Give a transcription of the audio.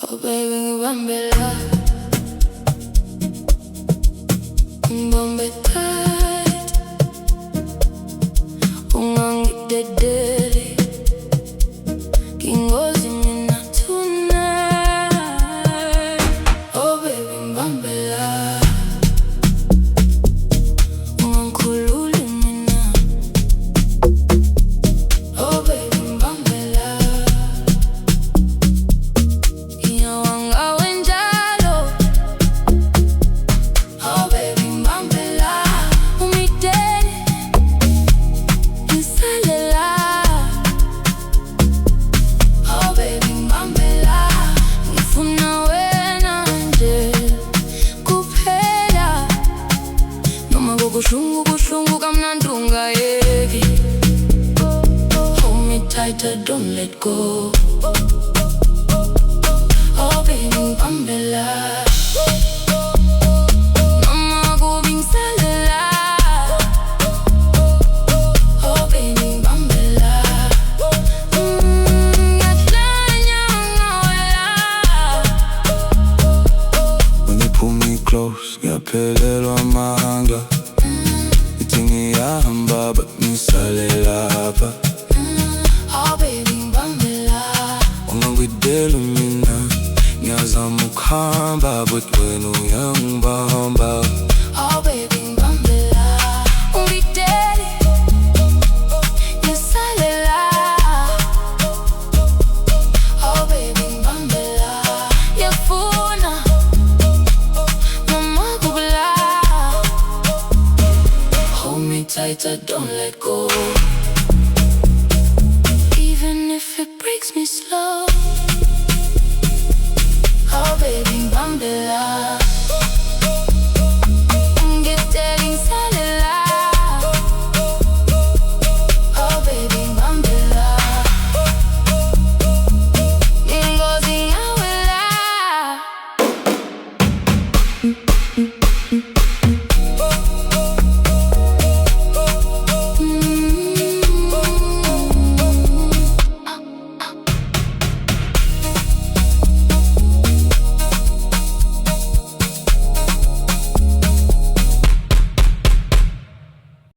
Oh baby, Ngibambe Laa, Ngibambe tight, ungangidedeli, kingozi mina tonight. Oh baby, Ngibambe Laa, ungangikhululi mina. Oh baby, Ngibambe Laa, ngiyawanga wenjalo. Oh baby, Ngibambe Laa, umideli ngisale la. Oh baby, Ngibambe Laa, ngifuna wena nje kuphela, noma kubuhlungu kamnandi ungayeki. Hold me tighter, don't let go. Oh baby, Ngibambe Laa, noma kubi ngisale la. Oh baby, Ngibambe Laa, ngiyahlanya ngawe la. When you pull me close, ngiyaphelelwa amandla. Ithi ngiyahamba but ngisale lapha. Oh baby, Ngibambe Laa, Ungangidedeli mina, ngiyazama ukuhamba but wena uyangibamba. oh baby, Ngibambe Laa, umideli ngisale la. Oh baby, Ngibambe Laa, ngiyafuna noma kubula. Hold me tighter, don't let go. Even if it breaks me slow. Oh baby, Ngibambe Laa, ngidedeli ngisale la. Oh baby, Ngibambe Laa, ingozi ngawe la.